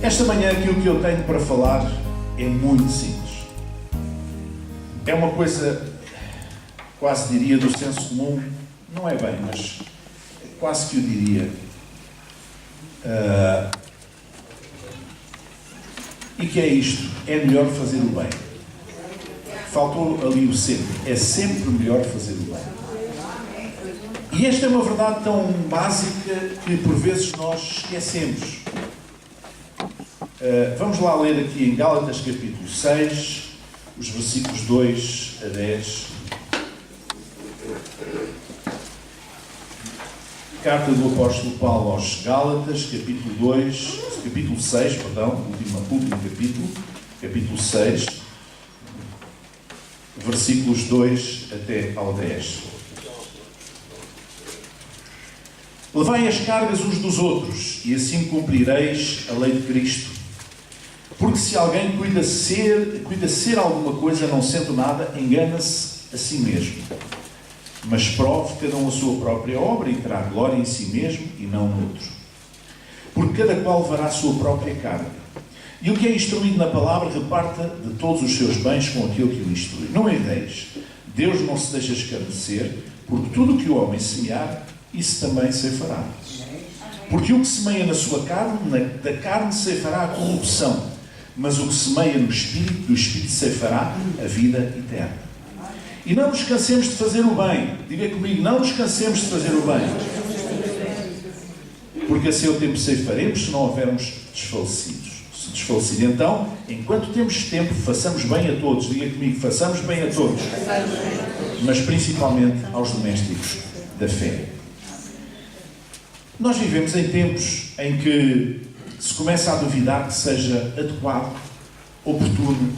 Esta manhã aquilo que eu tenho para falar é muito simples. É uma coisa, quase diria, do senso comum. Não é bem, mas quase que eu diria. E que é isto: é melhor fazer o bem. Faltou ali o sempre. É sempre melhor fazer o bem. E esta é uma verdade tão básica que por vezes nós esquecemos. Vamos lá ler aqui em Gálatas capítulo 6, os versículos 2 a 10. Carta do apóstolo Paulo aos Gálatas, capítulo 6, último capítulo, capítulo 6, versículos 2 até ao 10. Levai as cargas uns dos outros, e assim cumprireis a lei de Cristo. Porque se alguém cuida ser alguma coisa não sendo nada, engana-se a si mesmo. Mas prove cada um a sua própria obra e terá glória em si mesmo e não no outro. Porque cada qual levará a sua própria carga. E o que é instruído na palavra, reparta de todos os seus bens com aquilo que o instrui. Não erreis. Deus não se deixa escarnecer, porque tudo o que o homem semear, isso também ceifará. Porque o que semeia na sua carne, da carne ceifará a corrupção. Mas o que semeia no Espírito, do Espírito ceifará a vida eterna. E não nos cansemos de fazer o bem. Diga comigo, não nos cansemos de fazer o bem. Porque a seu tempo ceifaremos, se não houvermos desfalecidos. Se desfalecido, então, enquanto temos tempo, façamos bem a todos. Diga comigo, façamos bem a todos. Mas principalmente aos domésticos da fé. Nós vivemos em tempos em que se começa a duvidar que seja adequado, oportuno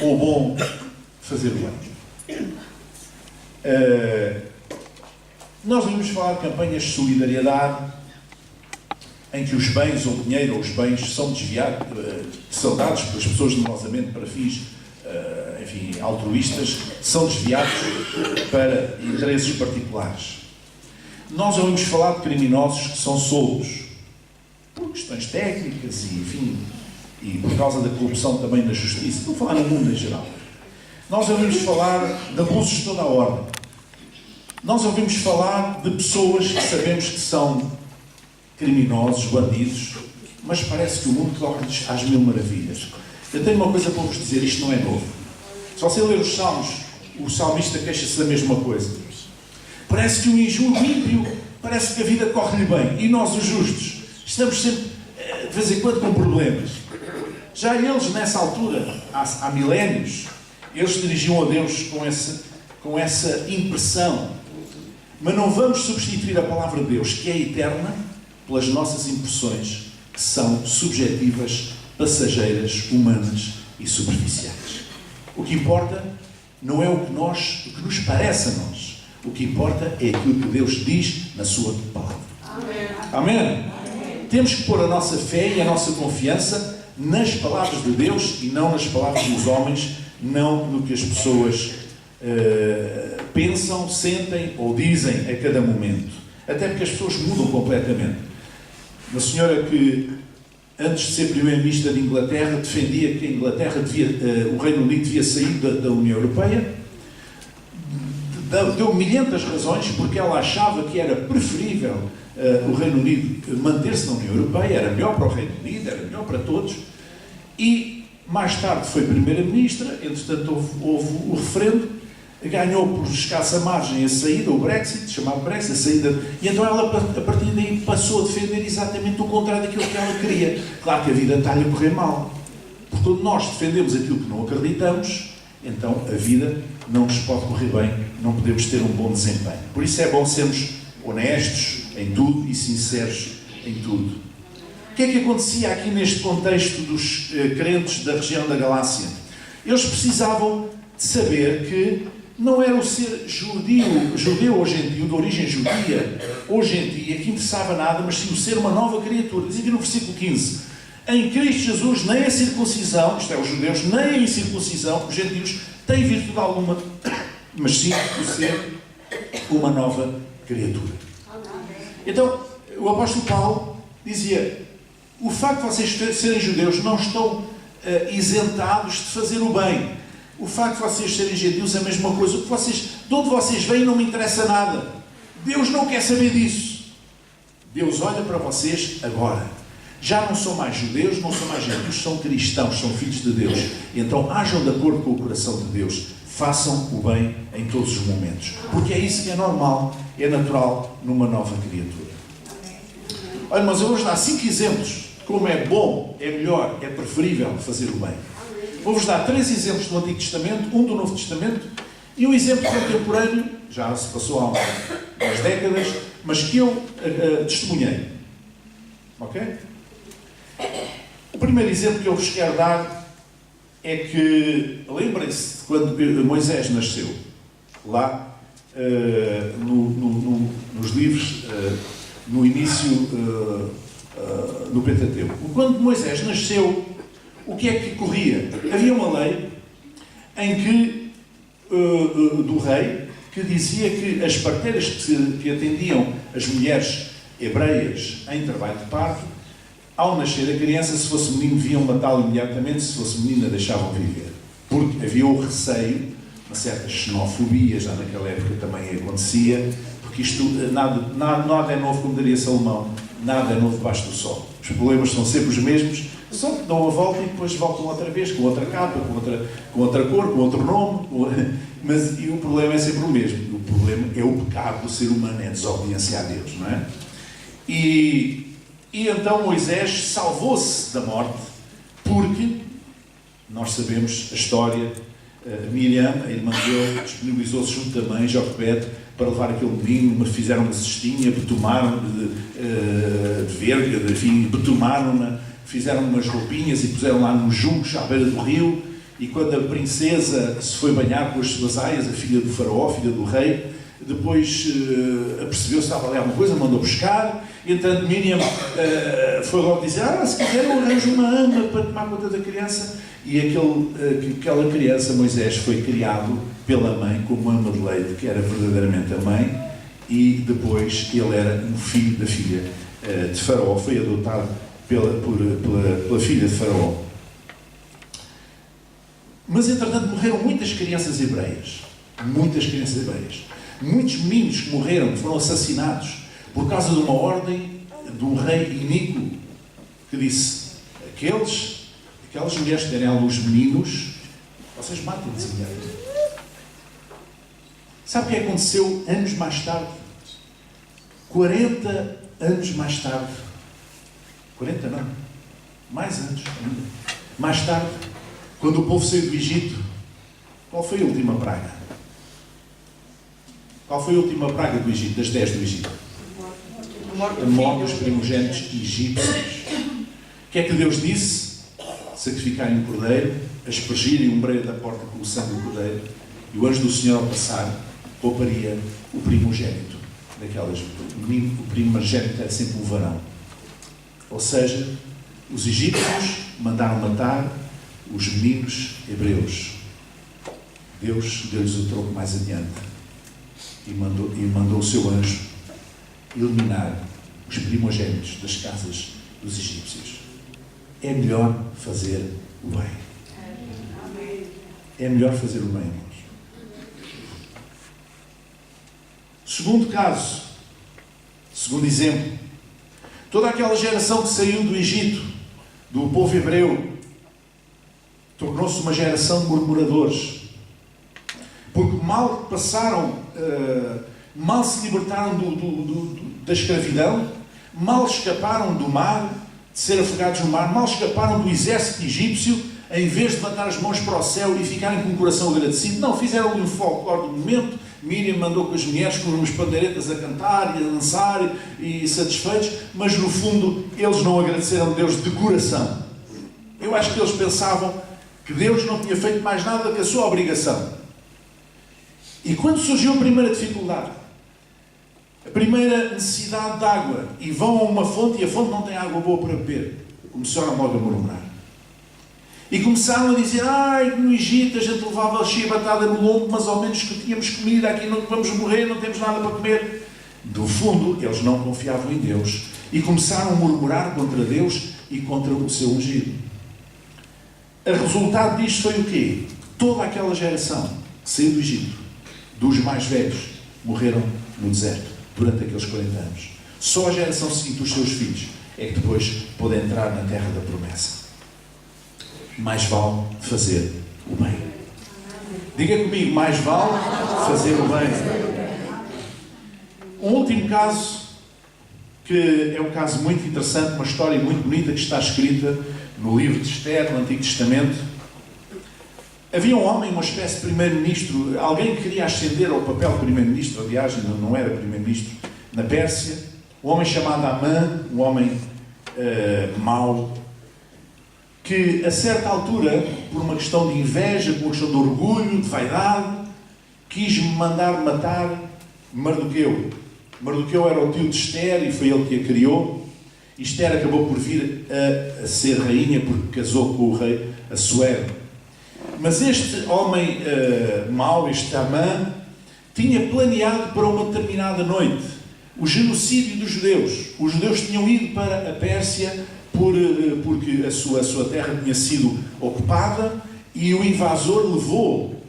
ou bom fazer o bem. Nós vamos falar de campanhas de solidariedade em que os bens ou o dinheiro ou os bens são desviados, são dados pelas pessoas generosamente para fins altruístas, são desviados para interesses particulares. Nós ouvimos falar de criminosos que são soltos por questões técnicas e por causa da corrupção também na justiça. Vou falar no mundo em geral. Nós ouvimos falar de abusos de toda a ordem. Nós ouvimos falar de pessoas que sabemos que são criminosos, bandidos, mas parece que o mundo corre-lhes às mil maravilhas. Eu tenho uma coisa para vos dizer, isto não é novo. Se você ler os Salmos, o salmista queixa-se da mesma coisa. Parece que o ímpio, parece que a vida corre-lhe bem. E nós, os justos, estamos sempre, de vez em quando, com problemas. Já eles, nessa altura, há milénios, eles se dirigiam a Deus com essa impressão. Mas não vamos substituir a palavra de Deus, que é eterna, pelas nossas impressões, que são subjetivas, passageiras, humanas e superficiais. O que importa não é o que nos parece a nós. O que importa é aquilo que Deus diz na sua palavra. Amém? Amém? Temos que pôr a nossa fé e a nossa confiança nas palavras de Deus e não nas palavras dos homens, não no que as pessoas pensam, sentem ou dizem a cada momento. Até porque as pessoas mudam completamente. Uma senhora que, antes de ser primeira-ministra de Inglaterra, defendia que a Inglaterra o Reino Unido devia sair da União Europeia. Deu milhentas razões porque ela achava que era preferível o Reino Unido manter-se na União Europeia, era melhor para o Reino Unido, era melhor para todos. E mais tarde foi primeira-ministra, entretanto houve o referendo, ganhou por escassa margem a saída, o Brexit, chamado Brexit, a saída, e então ela a partir daí passou a defender exatamente o contrário daquilo que ela queria. Claro que a vida está-lhe a correr mal. Portanto, nós defendemos aquilo que não acreditamos, então a vida não nos pode correr bem, não podemos ter um bom desempenho. Por isso é bom sermos honestos em tudo e sinceros em tudo. O que é que acontecia aqui neste contexto dos crentes da região da Galácia? Eles precisavam de saber que não era o ser judeu ou gentio, de origem judia ou gentia, que interessava nada, mas sim o ser uma nova criatura. Diz aqui no versículo 15: em Cristo Jesus, nem a circuncisão, isto é, os judeus, nem a circuncisão, os gentios, têm virtude alguma, mas sim o ser uma nova criatura. Então, o apóstolo Paulo dizia: o facto de vocês serem judeus não estão isentados de fazer o bem. O facto de vocês serem gentios é a mesma coisa. De onde vocês vêm não me interessa nada. Deus não quer saber disso. Deus olha para vocês agora. Já não são mais judeus, não são mais gentios, são cristãos, são filhos de Deus. Então ajam de acordo com o coração de Deus. Façam o bem em todos os momentos. Porque é isso que é normal, é natural numa nova criatura. Olha, mas eu vou-vos dar 5 exemplos de como é bom, é melhor, é preferível fazer o bem. Vou-vos dar 3 exemplos do Antigo Testamento, um do Novo Testamento e um exemplo contemporâneo, já se passou há umas décadas, mas que eu testemunhei. Ok? O primeiro exemplo que eu vos quero dar é que, lembrem-se de quando Moisés nasceu, lá nos livros, no início, no Pentateuco. Quando Moisés nasceu, o que é que corria? Havia uma lei em que, do rei, que dizia que as parteiras que atendiam as mulheres hebreias em trabalho de parto, ao nascer a criança, se fosse menino, deviam matá-lo imediatamente, se fosse menina, deixavam viver. Porque havia o receio, uma certa xenofobia, já naquela época também acontecia, porque isto, nada é novo, como diria Salomão, nada é novo debaixo do sol. Os problemas são sempre os mesmos, só que dão a volta e depois voltam outra vez, com outra capa, com outra cor, com outro nome, mas e o problema é sempre o mesmo. O problema é o pecado do ser humano, é a desobediência a Deus, não é? E então Moisés salvou-se da morte, porque nós sabemos a história, Miriam, a irmã dele, disponibilizou-se junto da mãe, Joquebede, para levar aquele menino, fizeram uma cestinha, betumaram de verga, enfim, betumaram-na, fizeram umas roupinhas e puseram lá nos juncos à beira do rio, e quando a princesa se foi banhar com as suas aias, a filha do faraó, filha do rei, depois apercebeu-se que estava ali alguma coisa, mandou buscar, e entanto Miriam foi logo dizer, se quiser eu arranjo uma ama para tomar conta da criança, e aquela criança, Moisés, foi criado pela mãe como ama de leite, que era verdadeiramente a mãe, e depois ele era um filho da filha de Faraó, foi adotado pela filha de Faraó. Mas entretanto morreram muitas crianças hebreias, muitos meninos que morreram, que foram assassinados por causa de uma ordem de um rei iníquo que disse, aquelas mulheres que derem à luz meninos, vocês matem-lhes imediatamente. Sabe o que aconteceu anos mais tarde? 40 anos mais tarde. 40 não. Mais anos ainda. Mais tarde, quando o povo saiu do Egito, qual foi a última praga? Qual foi a última praga do Egito, das 10 do Egito? A morte dos primogênitos egípcios. O que é que Deus disse? Sacrificarem um cordeiro, aspergirem um breio da porta com o sangue do cordeiro, e o anjo do Senhor, ao passar, pouparia o primogênito daquelas. O primogênito era sempre um varão. Ou seja, os egípcios mandaram matar os meninos hebreus. Deus deu-lhes o troco mais adiante e mandou o seu anjo eliminar os primogênitos das casas dos egípcios. É melhor fazer o bem. É melhor fazer o bem, irmãos. Segundo caso, segundo exemplo, toda aquela geração que saiu do Egito, do povo hebreu, tornou-se uma geração de murmuradores. Porque mal passaram, mal se libertaram da escravidão, mal escaparam do mar, de ser afogados no mar, mal escaparam do exército egípcio, em vez de levantar as mãos para o céu e ficarem com o coração agradecido, não, fizeram um folclore do momento. Miriam mandou com as mulheres com umas pandeiretas a cantar e a dançar e satisfeitos, mas no fundo eles não agradeceram a Deus de coração. Eu acho que eles pensavam que Deus não tinha feito mais nada que a sua obrigação. E quando surgiu a primeira dificuldade, a primeira necessidade de água, e vão a uma fonte e a fonte não tem água boa para beber, começaram logo a murmurar. E começaram a dizer, no Egito a gente levava a chibatada no lombo, mas ao menos que tínhamos comida, aqui não vamos morrer, não temos nada para comer. Do fundo, eles não confiavam em Deus e começaram a murmurar contra Deus e contra o seu ungido. O resultado disto foi o quê? Toda aquela geração que saiu do Egito, dos mais velhos, morreram no deserto durante aqueles 40 anos. Só a geração seguinte, os seus filhos, é que depois pôde entrar na terra da promessa. Mais vale fazer o bem. Diga comigo, mais vale fazer o bem. Um último caso, que é um caso muito interessante, uma história muito bonita que está escrita no livro de Esther, no Antigo Testamento. Havia um homem, uma espécie de primeiro-ministro, alguém que queria ascender ao papel de primeiro-ministro, aliás, não era primeiro-ministro, na Pérsia, um homem chamado Amã, um homem mau, que a certa altura, por uma questão de inveja, por uma questão de orgulho, de vaidade, quis mandar matar Mardoqueu. Mardoqueu era o tio de Esther e foi ele que a criou. E Esther acabou por vir a ser rainha porque casou com o rei Assuero. Mas este homem mau, este Amã, tinha planeado para uma determinada noite o genocídio dos judeus. Os judeus tinham ido para a Pérsia porque a sua terra tinha sido ocupada e o invasor levou,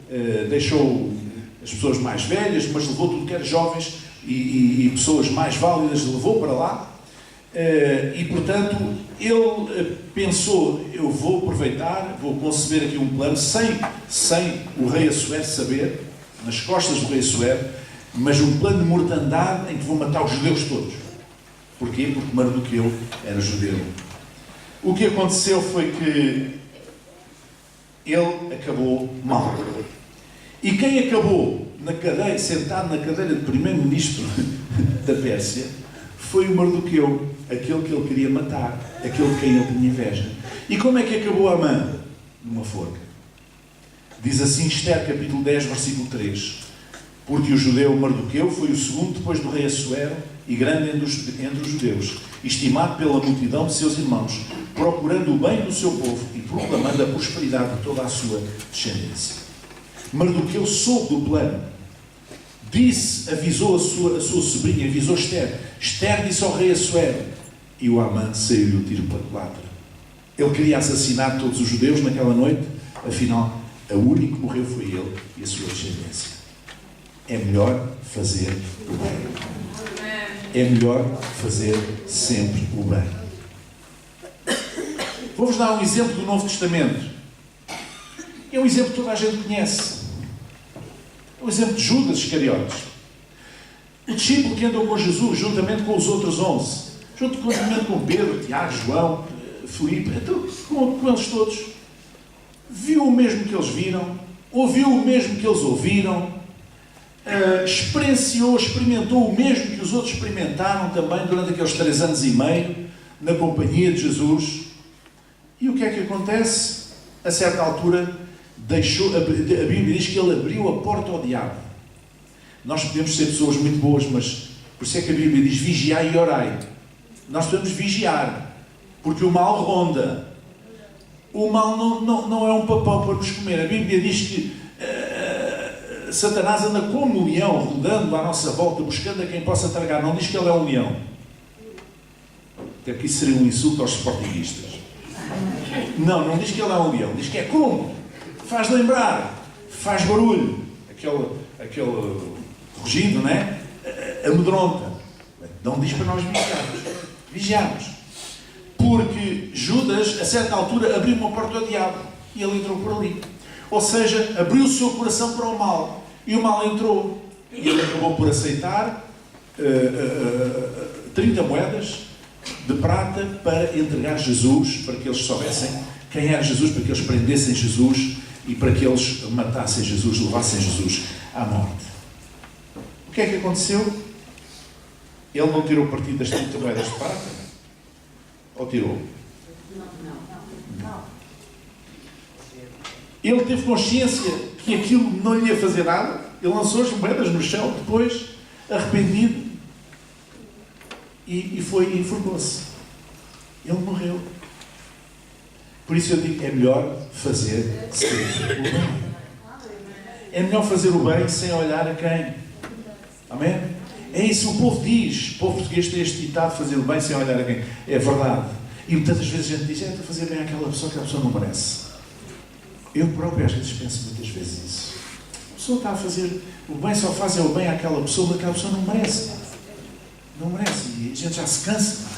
deixou as pessoas mais velhas, mas levou tudo que era jovens e pessoas mais válidas, levou para lá. E portanto ele pensou, eu vou aproveitar, vou conceber aqui um plano sem o rei Assuero saber, nas costas do rei Assuero, mas um plano de mortandade em que vou matar os judeus todos. Porquê? Porque Mardoqueu era judeu. O que aconteceu foi que ele acabou mal. E quem acabou sentado na cadeira de primeiro-ministro da Pérsia foi o Mardoqueu, aquele que ele queria matar, aquele de quem ele tinha inveja. E como é que acabou Amã? Numa forca. Diz assim Esther, capítulo 10, versículo 3. Porque o judeu Mardoqueu foi o segundo depois do rei Assuero e grande entre os judeus, estimado pela multidão de seus irmãos, procurando o bem do seu povo e proclamando a prosperidade de toda a sua descendência. Mardoqueu soube do plano. Avisou a sua sobrinha, avisou Esther. Esther disse ao rei Assuero. E o Amã saiu-lhe o tiro pela culatra. Ele queria assassinar todos os judeus naquela noite. Afinal, o único que morreu foi ele e a sua descendência. É melhor fazer o bem. É melhor fazer sempre o bem. Vou-vos dar um exemplo do Novo Testamento. É um exemplo que toda a gente conhece. É o exemplo de Judas Iscariotes. O discípulo que andou com Jesus, juntamente com os outros 11. Juntamente com Pedro, Tiago, João, Filipe. Então, com eles todos. Viu o mesmo que eles viram. Ouviu o mesmo que eles ouviram. Experimentou o mesmo que os outros experimentaram também durante aqueles 3 anos e meio, na companhia de Jesus. E o que é que acontece? A certa altura, a Bíblia diz que ele abriu a porta ao diabo. Nós podemos ser pessoas muito boas, mas por isso é que a Bíblia diz vigiai e orai. Nós podemos vigiar, porque o mal ronda. O mal não é um papão para nos comer. A Bíblia diz que Satanás anda como um leão, rodando à nossa volta, buscando a quem possa tragar. Não diz que ele é um leão. Até que isso seria um insulto aos sportinguistas. Não diz que ele é um leão. Diz que é como? Faz lembrar, faz barulho. Aquele rugido, não é? Amedronta. Não diz para nós vigiarmos. Porque Judas, a certa altura, abriu uma porta ao diabo. E ele entrou por ali. Ou seja, abriu o seu coração para o mal. E o mal entrou. E ele acabou por aceitar 30 moedas de prata para entregar Jesus, para que eles soubessem quem era Jesus, para que eles prendessem Jesus e para que eles matassem Jesus, levassem Jesus à morte. O que é que aconteceu? Ele não tirou partido das 30 moedas de prata? Ou tirou? Não. Ele teve consciência que aquilo não lhe ia fazer nada. Ele lançou as moedas no chão, depois, arrependido, e foi e enforcou-se. Ele morreu. Por isso eu digo, é melhor fazer sempre o bem. É melhor fazer o bem sem olhar a quem. Amém? É isso que o povo diz. O povo português tem este ditado, fazer o bem sem olhar a quem. É verdade. E muitas vezes a gente diz, estou a fazer bem àquela pessoa que a pessoa não merece. Eu próprio às vezes penso muitas vezes isso. A pessoa está a fazer o bem, só faz o bem àquela pessoa, mas aquela pessoa não merece. Não merece. E a gente já se cansa.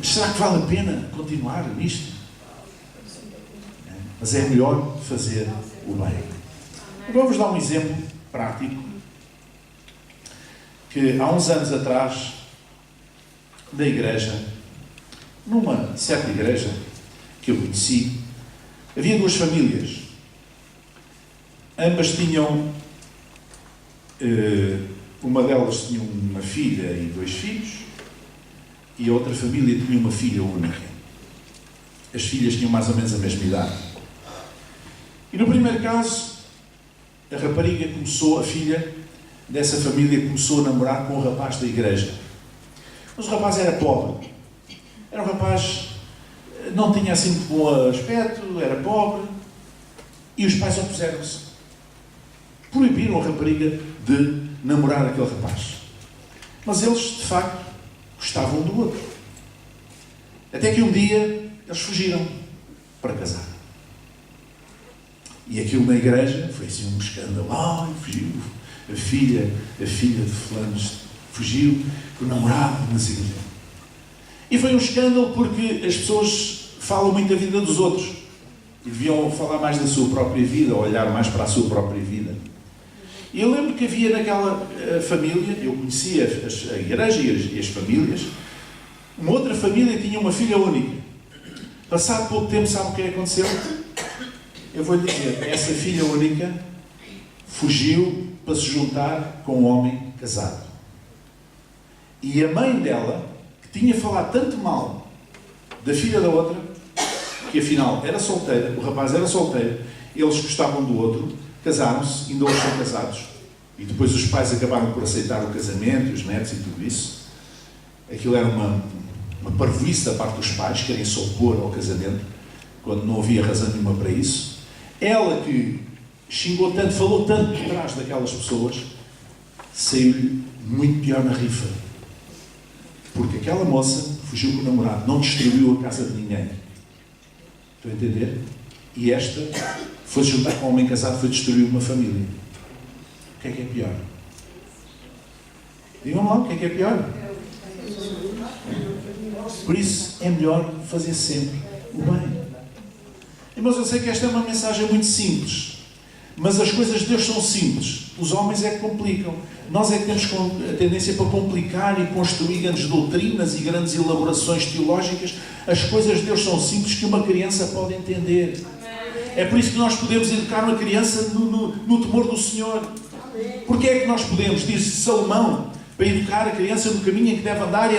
Será que vale a pena continuar nisto? Mas é melhor fazer o bem. Eu vou-vos dar um exemplo prático. Que há uns anos atrás, na igreja, numa certa igreja que eu conheci, havia duas famílias. Ambas tinham, uma delas tinha uma filha e 2 filhos, e a outra família tinha uma filha única. As filhas tinham mais ou menos a mesma idade. E no primeiro caso, a rapariga a filha dessa família começou a namorar com o rapaz da igreja. Mas o rapaz era pobre. Era um rapaz, não tinha assim muito bom aspecto, era pobre. E os pais opuseram-se. Proibiram a rapariga de namorar aquele rapaz. Mas eles, de facto, gostavam um do outro. Até que um dia eles fugiram para casar. E aquilo na igreja foi assim um escândalo. Fugiu. A filha de fulanos fugiu, com o namorado, não sei o quê. E foi um escândalo porque as pessoas falam muito da vida dos outros. E deviam falar mais da sua própria vida, ou olhar mais para a sua própria vida. E eu lembro que havia naquela família, eu conhecia a igreja e as famílias, uma outra família tinha uma filha única. Passado pouco tempo, sabe o que aconteceu? Eu vou-lhe dizer, essa filha única fugiu para se juntar com um homem casado. E a mãe dela, que tinha falado tanto mal da filha da outra, que afinal era solteira, o rapaz era solteiro, eles gostavam do outro, casaram-se, ainda hoje são casados. E depois os pais acabaram por aceitar o casamento, os netos e tudo isso. Aquilo era uma parvoíce da parte dos pais, querem se opor ao casamento, quando não havia razão nenhuma para isso. Ela que xingou tanto, falou tanto por trás daquelas pessoas, saiu-lhe muito pior na rifa. Porque aquela moça fugiu com o namorado, não destruiu a casa de ninguém. Estão a entender? E esta foi-se juntar com um homem casado, foi destruir uma família. O que é pior? Digam lá, o que é pior? Por isso, é melhor fazer sempre o bem. Irmãos, eu sei que esta é uma mensagem muito simples, mas as coisas de Deus são simples. Os homens é que complicam. Nós é que temos a tendência para complicar e construir grandes doutrinas e grandes elaborações teológicas. As coisas de Deus são simples que uma criança pode entender. É por isso que nós podemos educar uma criança no temor do Senhor. Porque é que nós podemos, diz Salomão, para educar a criança no caminho em que deve andar e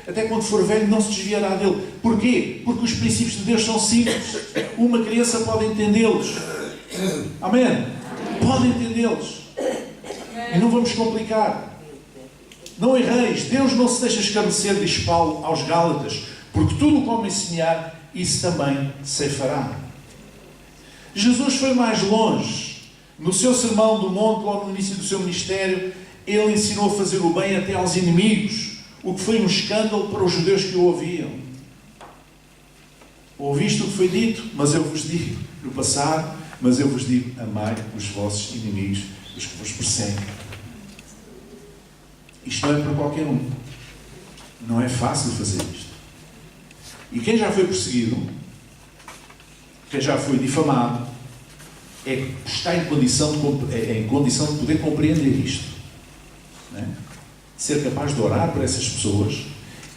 até quando for velho não se desviará dele. Porquê? Porque os princípios de Deus são simples. Uma criança pode entendê-los. Amém? Pode entendê-los. E não vamos complicar. Não erreis. Deus não se deixa escarnecer, diz Paulo aos Gálatas, porque tudo o que homem semear, isso também ceifará. Jesus foi mais longe. No seu sermão do monte, logo no início do seu ministério, ele ensinou a fazer o bem até aos inimigos, o que foi um escândalo para os judeus que o ouviam. Ouviste o que foi dito? Mas eu vos digo, no passado, mas eu vos digo, amai os vossos inimigos, os que vos perseguem. Isto não é para qualquer um. Não é fácil fazer isto. E quem já foi perseguido, quem já foi difamado, está em condição de poder compreender isto. Não é? Ser capaz de orar por essas pessoas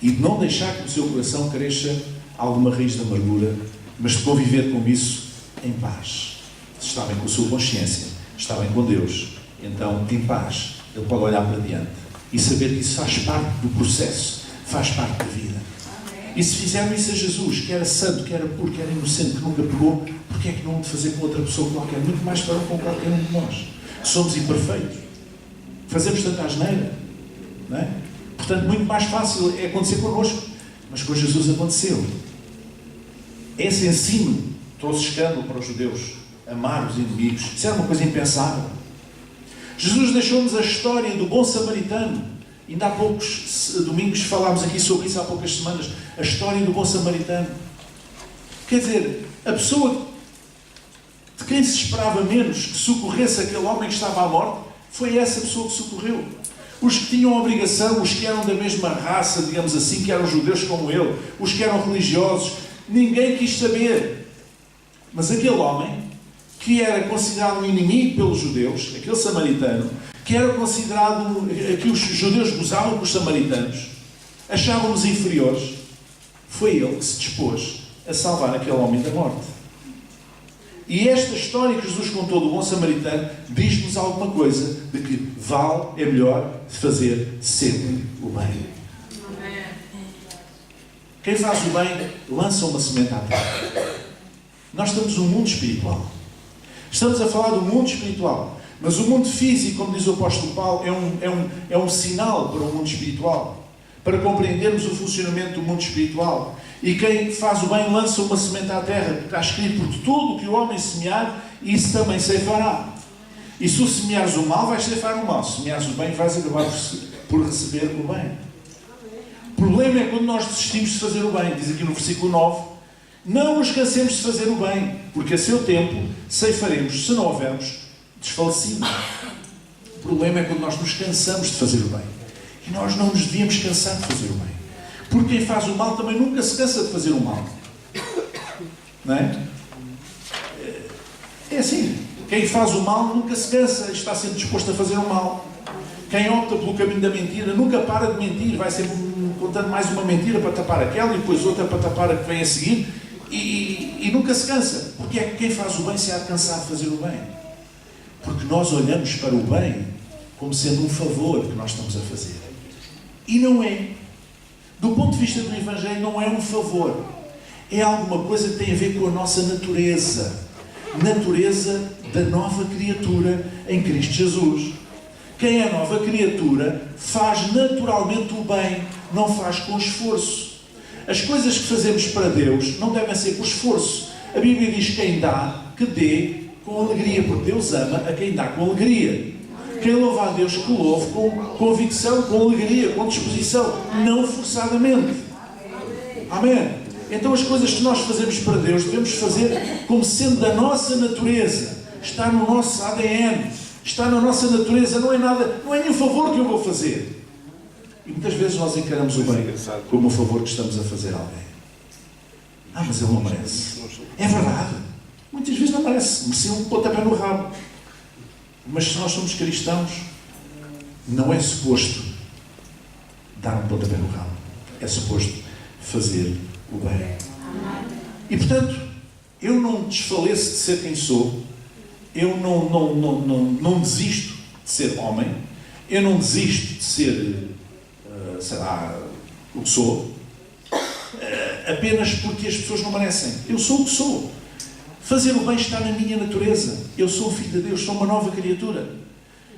e de não deixar que no seu coração cresça alguma raiz de amargura, mas de conviver com isso em paz. Se está bem com a sua consciência, está bem com Deus, então, em paz, ele pode olhar para diante e saber que isso faz parte do processo, faz parte da vida. E se fizeram isso a Jesus, que era santo, que era puro, que era inocente, que nunca pegou, porque é que não hão de fazer com outra pessoa qualquer? Muito mais farão com qualquer um de nós. Somos imperfeitos. Fazemos tanta asneira. Não é? Portanto, muito mais fácil é acontecer connosco. Mas com Jesus aconteceu. Esse ensino trouxe escândalo para os judeus. Amar os inimigos. Isso era uma coisa impensável. Jesus deixou-nos a história do bom samaritano, Ainda há poucos domingos falámos aqui sobre isso, há poucas semanas, a história do bom samaritano. Quer dizer, a pessoa de quem se esperava menos que socorresse aquele homem que estava à morte, foi essa pessoa que socorreu. Os que tinham obrigação, os que eram da mesma raça, digamos assim, que eram judeus como ele, os que eram religiosos, ninguém quis saber. Mas aquele homem, que era considerado um inimigo pelos judeus, aquele samaritano, que era considerado, que os judeus gozavam com os samaritanos, achavam-nos inferiores, foi ele que se dispôs a salvar aquele homem da morte. E esta história que Jesus contou do bom samaritano diz-nos alguma coisa de que é melhor fazer sempre o bem. Quem faz o bem lança uma semente à terra. Nós estamos num mundo espiritual. Estamos a falar do mundo espiritual. Mas o mundo físico, como diz o apóstolo Paulo, é um sinal para o mundo espiritual. Para compreendermos o funcionamento do mundo espiritual. E quem faz o bem lança uma semente à terra. Porque está escrito, porque tudo o que o homem semear, isso também ceifará. E se tu semeares o mal, vais ceifar o mal. Se semeares o bem, vais acabar por receber o bem. O problema é quando nós desistimos de fazer o bem. Diz aqui no versículo 9. Não nos cansemos de fazer o bem, porque a seu tempo ceifaremos, se não houvermos desfalecido. O problema é quando nós nos cansamos de fazer o bem. E nós não nos devíamos cansar de fazer o bem. Porque quem faz o mal também nunca se cansa de fazer o mal. Não é? É assim. Quem faz o mal nunca se cansa, está sempre disposto a fazer o mal. Quem opta pelo caminho da mentira nunca para de mentir, vai sempre contando mais uma mentira para tapar aquela e depois outra para tapar a que vem a seguir e nunca se cansa. Porque é que quem faz o bem se há de cansar de fazer o bem? Porque nós olhamos para o bem como sendo um favor que nós estamos a fazer. E não é. Do ponto de vista do Evangelho, não é um favor. É alguma coisa que tem a ver com a nossa natureza. Natureza da nova criatura em Cristo Jesus. Quem é nova criatura faz naturalmente o bem, não faz com esforço. As coisas que fazemos para Deus não devem ser por esforço. A Bíblia diz que quem dá, que dê com alegria, porque Deus ama a quem dá com alegria. Quem louva a Deus, que louve com convicção, com alegria, com disposição, não forçadamente. Amém? Então as coisas que nós fazemos para Deus devemos fazer como sendo da nossa natureza. Está no nosso ADN. Está na nossa natureza. Não é nada, não é nenhum favor que eu vou fazer. E muitas vezes nós encaramos o bem como um favor que estamos a fazer a alguém. Mas ele não merece. É verdade. Muitas vezes não merece. Merecia um pontapé no rabo. Mas se nós somos cristãos, não é suposto dar um pontapé no rabo. É suposto fazer o bem. E portanto, eu não desfaleço de ser quem sou. Eu não desisto de ser homem. Eu não desisto de ser, sei lá, o que sou. Apenas porque as pessoas não merecem. Eu sou o que sou. Fazer o bem está na minha natureza. Eu sou o Filho de Deus, sou uma nova criatura.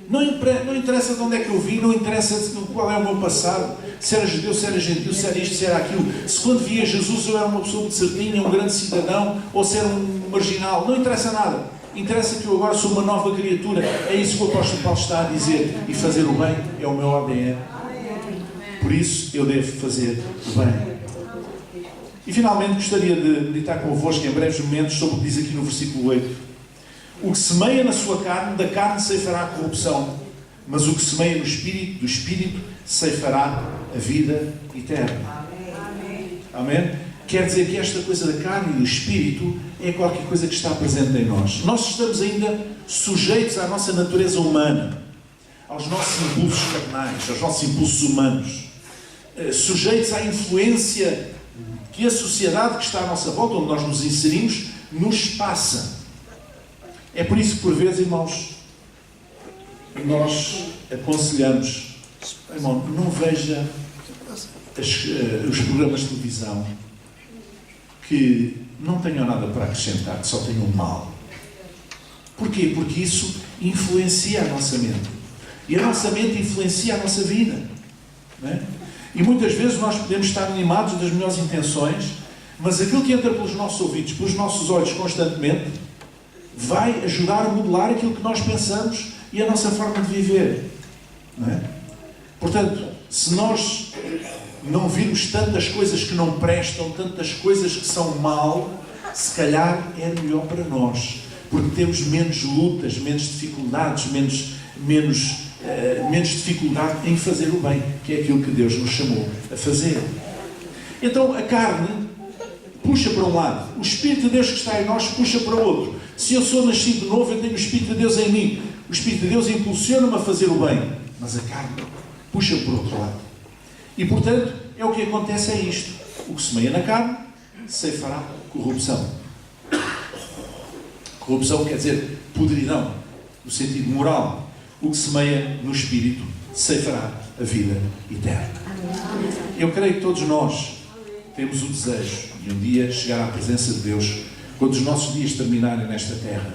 Não interessa de onde é que eu vim, não interessa qual é o meu passado, se era judeu, se era gentil, se era isto, se era aquilo. Se quando via Jesus eu era uma pessoa muito certinha, um grande cidadão, ou se era um marginal. Não interessa nada. Interessa que eu agora sou uma nova criatura. É isso que o apóstolo Paulo está a dizer. E fazer o bem é o meu ADN. Por isso eu devo fazer o bem. E finalmente gostaria de meditar convosco em breves momentos sobre o que diz aqui no versículo 8. O que semeia na sua carne, da carne ceifará a corrupção, mas o que semeia no Espírito, do Espírito ceifará a vida eterna. Amém? Quer dizer que esta coisa da carne e do Espírito é qualquer coisa que está presente em nós. Nós estamos ainda sujeitos à nossa natureza humana, aos nossos impulsos carnais, aos nossos impulsos humanos, sujeitos à influência que a sociedade que está à nossa volta, onde nós nos inserimos, nos passa. É por isso que, por vezes, irmãos, nós aconselhamos, irmão, não veja os programas de televisão que não tenham nada para acrescentar, que só tenham mal. Porquê? Porque isso influencia a nossa mente. E a nossa mente influencia a nossa vida. Não é? E muitas vezes nós podemos estar animados das melhores intenções, mas aquilo que entra pelos nossos ouvidos, pelos nossos olhos constantemente, vai ajudar a modelar aquilo que nós pensamos e a nossa forma de viver. Não é? Portanto, se nós não virmos tantas coisas que não prestam, tantas coisas que são mal, se calhar é melhor para nós, porque temos menos lutas, menos dificuldades, menos dificuldade em fazer o bem, que é aquilo que Deus nos chamou a fazer. Então a carne puxa para um lado, o Espírito de Deus que está em nós puxa para o outro. Se eu sou nascido de novo, eu tenho o Espírito de Deus em mim. O Espírito de Deus impulsiona-me a fazer o bem, mas a carne puxa por outro lado. E portanto, é o que acontece, é isto. O que semeia na carne, ceifará corrupção. Corrupção quer dizer podridão, no sentido moral. O que semeia no Espírito, ceifará a vida eterna. Eu creio que todos nós temos o desejo de um dia chegar à presença de Deus, quando os nossos dias terminarem nesta terra,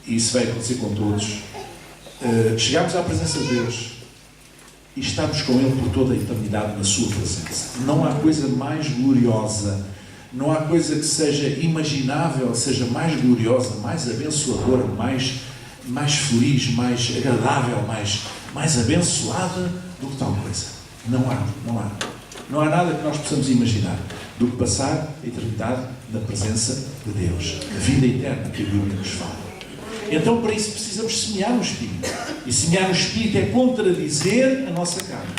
e isso vai acontecer com todos, chegarmos à presença de Deus e estarmos com Ele por toda a eternidade na sua presença. Não há coisa mais gloriosa, não há coisa que seja imaginável, seja mais gloriosa, mais abençoadora, mais feliz, mais agradável, mais abençoada do que tal coisa. Não há nada que nós possamos imaginar do que passar a eternidade na presença de Deus. A vida eterna que a Bíblia nos fala. Então, para isso, precisamos semear no Espírito. E semear no Espírito é contradizer a nossa carne.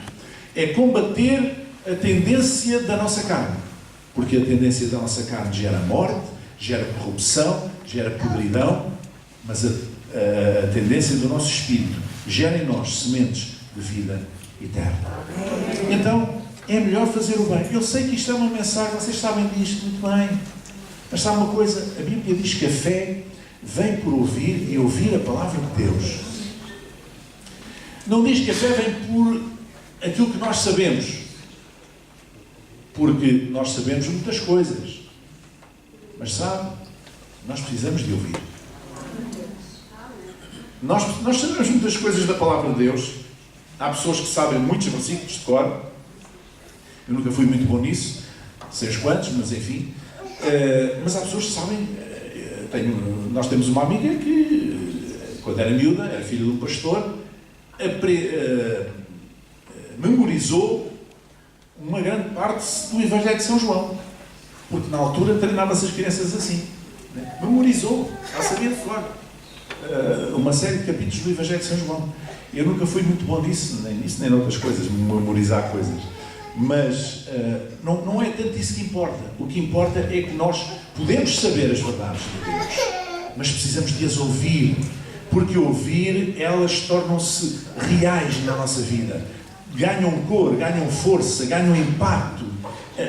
É combater a tendência da nossa carne. Porque a tendência da nossa carne gera morte, gera corrupção, gera podridão, mas a tendência do nosso Espírito gera em nós sementes de vida eterna. Então, é melhor fazer o bem. Eu sei que isto é uma mensagem, vocês sabem disto muito bem. Mas sabe uma coisa? A Bíblia diz que a fé vem por ouvir e ouvir a palavra de Deus. Não diz que a fé vem por aquilo que nós sabemos. Porque nós sabemos muitas coisas. Mas sabe, nós precisamos de ouvir. Nós sabemos muitas coisas da palavra de Deus. Há pessoas que sabem muitos versículos de cor. Eu nunca fui muito bom nisso. Sei os quantos, mas enfim. Mas há pessoas que sabem. Nós temos uma amiga que, quando era miúda, era filha de um pastor, memorizou uma grande parte do Evangelho de São João. Porque na altura treinava-se as crianças assim. Né? Memorizou, ela sabia de fora. Uma série de capítulos do Evangelho de São João. Eu nunca fui muito bom nisso, nem nisso, nem noutras coisas, memorizar coisas. Mas não é tanto isso que importa. O que importa é que nós podemos saber as verdades de Deus, mas precisamos de as ouvir, porque ouvir, elas tornam-se reais na nossa vida. Ganham cor, ganham força, ganham impacto.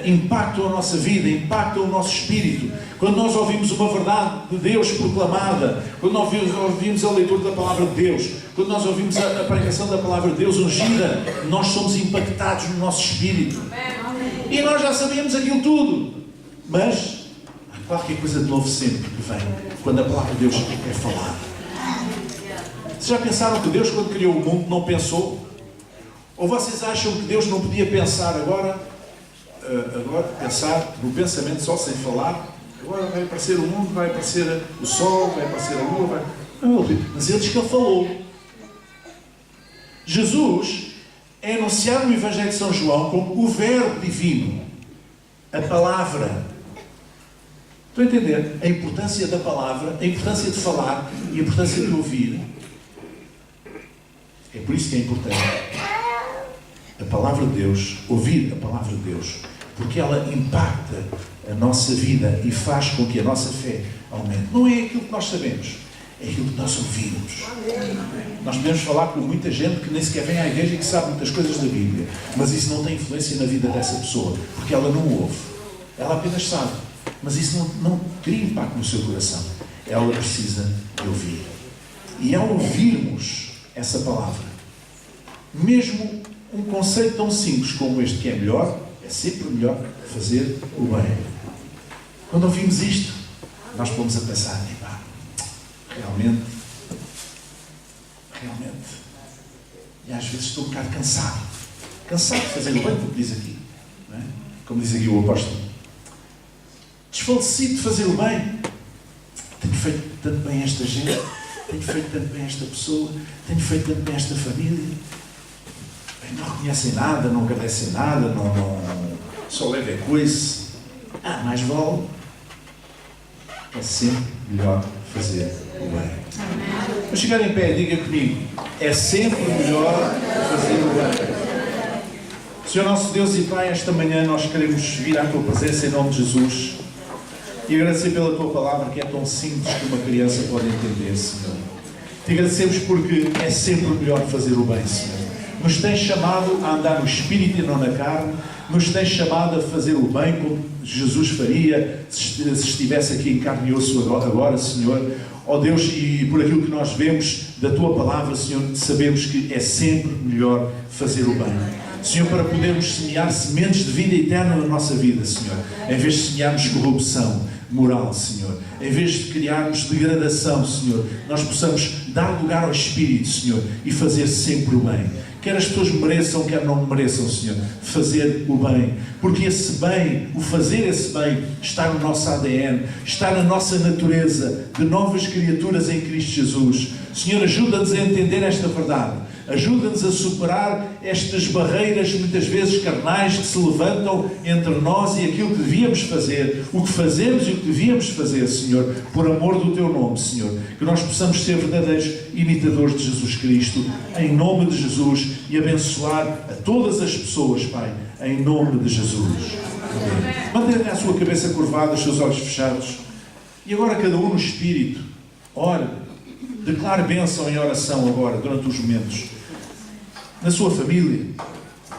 Impactam a nossa vida, impactam o nosso espírito. Quando nós ouvimos uma verdade de Deus proclamada, quando nós ouvimos a leitura da palavra de Deus, quando nós ouvimos a pregação da palavra de Deus ungida, nós somos impactados no nosso espírito. E nós já sabíamos aquilo tudo. Mas há qualquer coisa de novo sempre que vem quando a palavra de Deus é falada. Vocês já pensaram que Deus, quando criou o mundo, não pensou? Ou vocês acham que Deus não podia pensar agora pensar no pensamento só, sem falar? Agora vai aparecer o mundo, vai aparecer o sol, vai aparecer a lua, mas ele diz que ele falou. Jesus é anunciado no Evangelho de São João como o Verbo Divino, a Palavra. Estão a entender? A importância da palavra, a importância de falar e a importância de ouvir. É por isso que é importante a palavra de Deus, ouvir a palavra de Deus, porque ela impacta a nossa vida e faz com que a nossa fé aumente. Não é aquilo que nós sabemos, é aquilo que nós ouvimos. Nós podemos falar com muita gente que nem sequer vem à igreja e que sabe muitas coisas da Bíblia, mas isso não tem influência na vida dessa pessoa, porque ela não ouve. Ela apenas sabe, mas isso não cria impacto no seu coração. Ela precisa de ouvir. E ao ouvirmos essa palavra, mesmo um conceito tão simples como este, que é melhor, é sempre melhor fazer o bem. Quando ouvimos isto, nós pomos a pensar, realmente, e às vezes estou um bocado cansado de fazer o bem, como diz aqui, não é? Como diz aqui o apóstolo, desfalecido de fazer o bem. Tenho feito tanto bem a esta gente, tenho feito tanto bem a esta pessoa, tenho feito tanto bem a esta família. Bem, não reconhecem nada, não agradecem nada, só leva coisa. Mais vale. É sempre melhor fazer o bem. Vou chegar em pé, diga comigo. É sempre melhor fazer o bem. Senhor nosso Deus e Pai, esta manhã nós queremos vir à Tua presença em nome de Jesus e agradecer pela Tua palavra que é tão simples que uma criança pode entender, Senhor. Te agradecemos porque é sempre melhor fazer o bem, Senhor. Nos tens chamado a andar no Espírito e não na carne, nos tens chamado a fazer o bem como Jesus faria se estivesse aqui em carne e osso agora, Senhor. Ó Deus, e por aquilo que nós vemos da Tua palavra, Senhor, sabemos que é sempre melhor fazer o bem. Senhor, para podermos semear sementes de vida eterna na nossa vida, Senhor, em vez de semearmos corrupção moral, Senhor, em vez de criarmos degradação, Senhor, nós possamos dar lugar ao Espírito, Senhor, e fazer sempre o bem. Quer as pessoas mereçam, quer não mereçam, Senhor, fazer o bem. Porque esse bem, o fazer esse bem, está no nosso ADN, está na nossa natureza de novas criaturas em Cristo Jesus. Senhor, ajuda-nos a entender esta verdade. Ajuda-nos a superar estas barreiras, muitas vezes carnais, que se levantam entre nós e aquilo que devíamos fazer, o que fazemos e o que devíamos fazer, Senhor, por amor do Teu nome, Senhor. Que nós possamos ser verdadeiros imitadores de Jesus Cristo, em nome de Jesus, e abençoar a todas as pessoas, Pai, em nome de Jesus. Amém. Mantenha a sua cabeça curvada, os seus olhos fechados, e agora cada um no Espírito, ore, declare bênção em oração agora, durante os momentos, na sua família,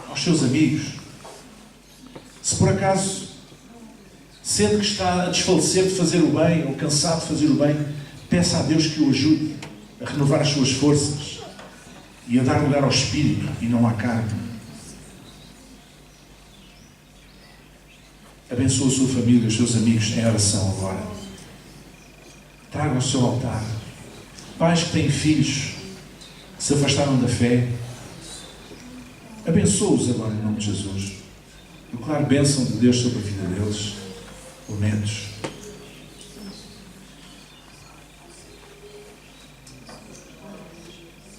aos seus amigos. Se por acaso sente que está a desfalecer de fazer o bem, ou cansado de fazer o bem, peça a Deus que o ajude a renovar as suas forças e a dar lugar ao Espírito e não à carne. Abençoe a sua família, os seus amigos em oração agora. Traga ao seu altar. Pais que têm filhos que se afastaram da fé, abençoe-os agora em nome de Jesus. Declaro bênção de Deus sobre a vida deles, ou netos.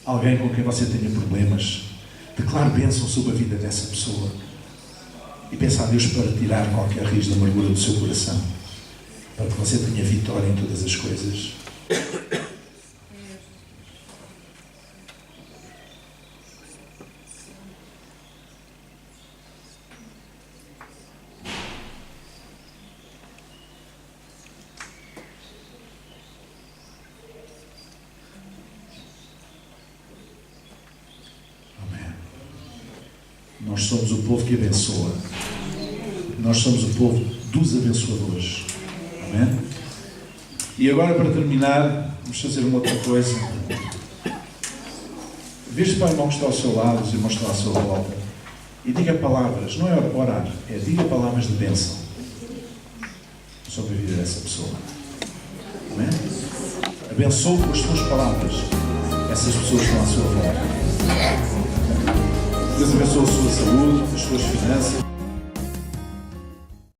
Alguém com quem você tenha problemas, declare bênção sobre a vida dessa pessoa. E peça a Deus para tirar qualquer raiz da amargura do seu coração, para que você tenha vitória em todas as coisas. Nós somos o povo que abençoa. Nós somos o povo dos abençoadores. Amém? E agora, para terminar, vamos fazer uma outra coisa. Veja para o irmão que está ao seu lado, os irmãos que estão à sua volta, e diga palavras, não é orar, é diga palavras de bênção sobre a vida dessa pessoa. Amém? Abençoe com as suas palavras essas pessoas que estão à sua volta. Deus abençoe a sua saúde, as suas finanças.